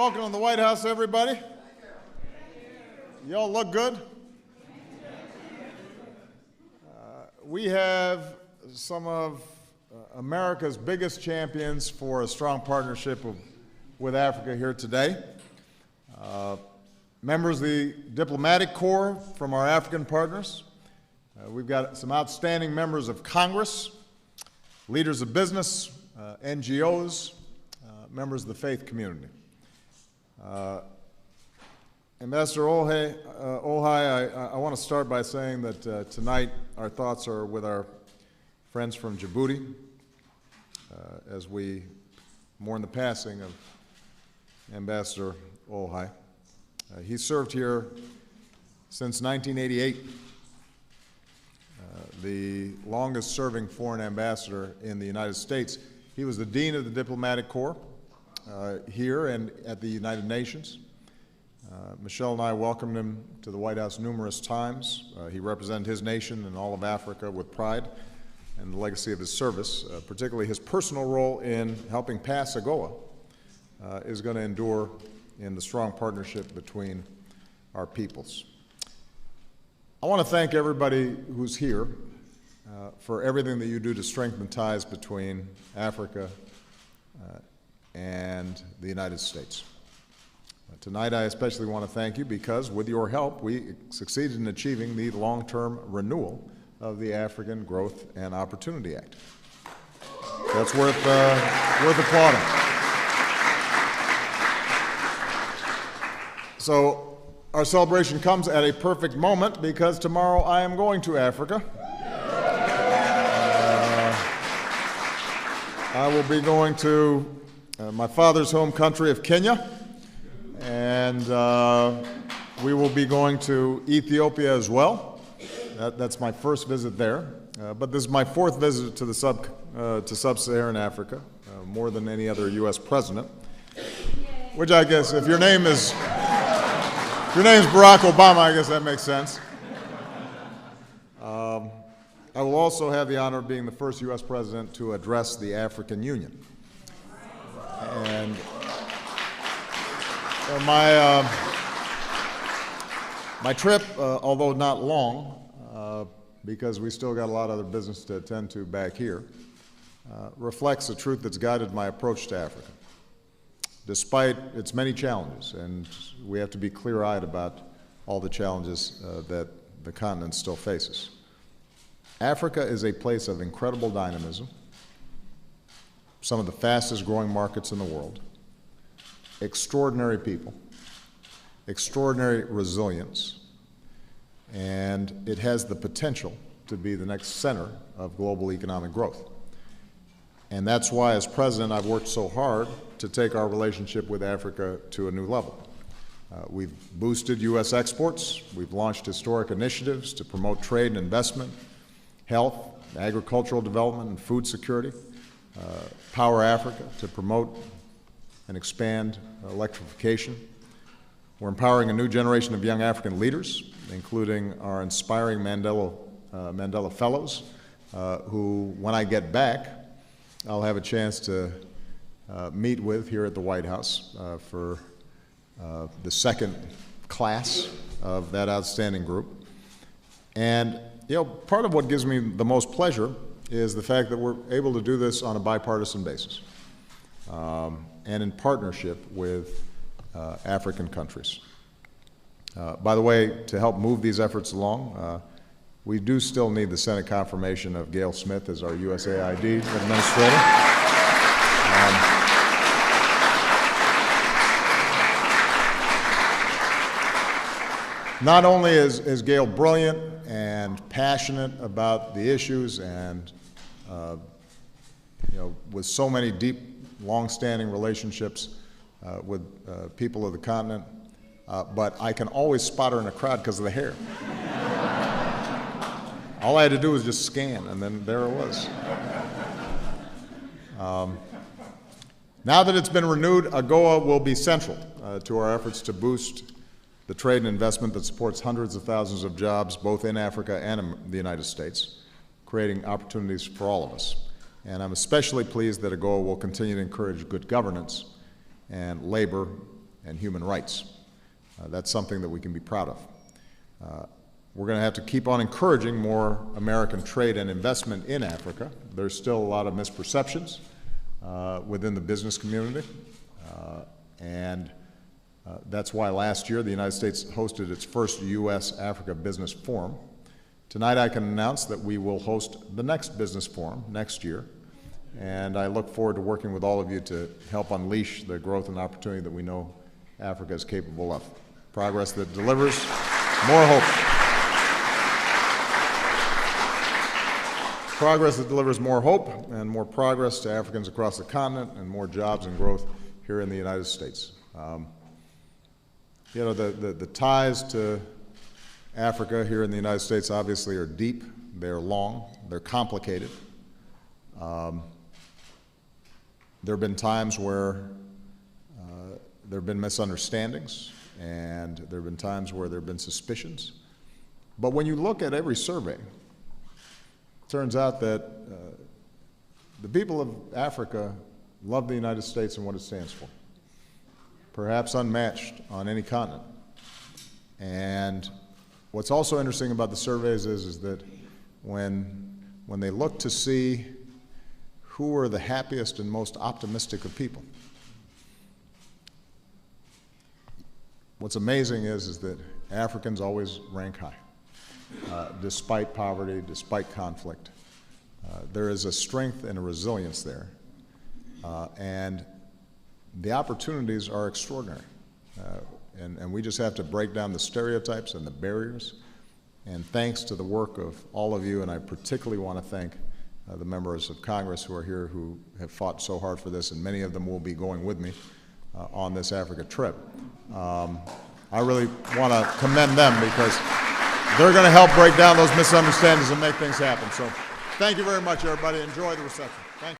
Welcome to the White House, everybody. Y'all look good. We have some of America's biggest champions for a strong partnership with Africa here today. Members of the diplomatic corps from our African partners. We've got some outstanding members of Congress, leaders of business, NGOs, members of the faith community. Ambassador Olhai, I want to start by saying that tonight our thoughts are with our friends from Djibouti as we mourn the passing of Ambassador Olhai. He served here since 1988, the longest serving foreign ambassador in the United States. He was the Dean of the Diplomatic Corps here and at the United Nations. Michelle and I welcomed him to the White House numerous times. He represented his nation and all of Africa with pride and the legacy of his service, particularly his personal role in helping pass AGOA is going to endure in the strong partnership between our peoples. I want to thank everybody who's here for everything that you do to strengthen ties between Africa and the United States. Tonight I especially want to thank you because with your help we succeeded in achieving the long-term renewal of the African Growth and Opportunity Act. That's worth applauding. So our celebration comes at a perfect moment because tomorrow I am going to Africa. I will be going to my father's home country of Kenya, and we will be going to Ethiopia as well. That's my first visit there, but this is my fourth visit to sub-Saharan Africa, more than any other U.S. president, which I guess if your name is Barack Obama, I guess that makes sense. I will also have the honor of being the first U.S. president to address the African Union. And my trip, although not long, because we still got a lot of other business to attend to back here, reflects the truth that's guided my approach to Africa. Despite its many challenges, and we have to be clear-eyed about all the challenges that the continent still faces. Africa is a place of incredible dynamism, some of the fastest growing markets in the world, extraordinary people, extraordinary resilience, and it has the potential to be the next center of global economic growth. And that's why, as president, I've worked so hard to take our relationship with Africa to a new level. We've boosted U.S. exports. We've launched historic initiatives to promote trade and investment, health, agricultural development, and food security. Power Africa to promote and expand electrification. We're empowering a new generation of young African leaders, including our inspiring Mandela Fellows, who, when I get back, I'll have a chance to meet with here at the White House for the second class of that outstanding group. And, you know, part of what gives me the most pleasure is the fact that we're able to do this on a bipartisan basis and in partnership with African countries. By the way, to help move these efforts along, we do still need the Senate confirmation of Gail Smith as our USAID administrator. Not only is Gail brilliant and passionate about the issues and with so many deep, long-standing relationships with people of the continent, but I can always spot her in a crowd because of the hair. All I had to do was just scan, and then there it was. Now that it's been renewed, AGOA will be central to our efforts to boost the trade and investment that supports hundreds of thousands of jobs both in Africa and in the United States, creating opportunities for all of us. And I'm especially pleased that AGOA will continue to encourage good governance and labor and human rights. That's something that we can be proud of. We're going to have to keep on encouraging more American trade and investment in Africa. There's still a lot of misperceptions within the business community, and that's why last year the United States hosted its first U.S.-Africa Business Forum. Tonight I can announce that we will host the next business forum next year, and I look forward to working with all of you to help unleash the growth and opportunity that we know Africa is capable of. Progress that delivers more hope. Progress that delivers more hope and more progress to Africans across the continent and more jobs and growth here in the United States. You know, the ties to Africa here in the United States obviously are deep, they're long, they're complicated. There have been times where there have been misunderstandings, and there have been times where there have been suspicions. But when you look at every survey, it turns out that the people of Africa love the United States and what it stands for, perhaps unmatched on any continent. And what's also interesting about the surveys is that when they look to see who are the happiest and most optimistic of people, what's amazing is that Africans always rank high, despite poverty, despite conflict. There is a strength and a resilience there, and the opportunities are extraordinary. And we just have to break down the stereotypes and the barriers. And thanks to the work of all of you, and I particularly want to thank the members of Congress who are here who have fought so hard for this, and many of them will be going with me on this Africa trip. I really want to commend them because they're going to help break down those misunderstandings and make things happen. So thank you very much, everybody. Enjoy the reception.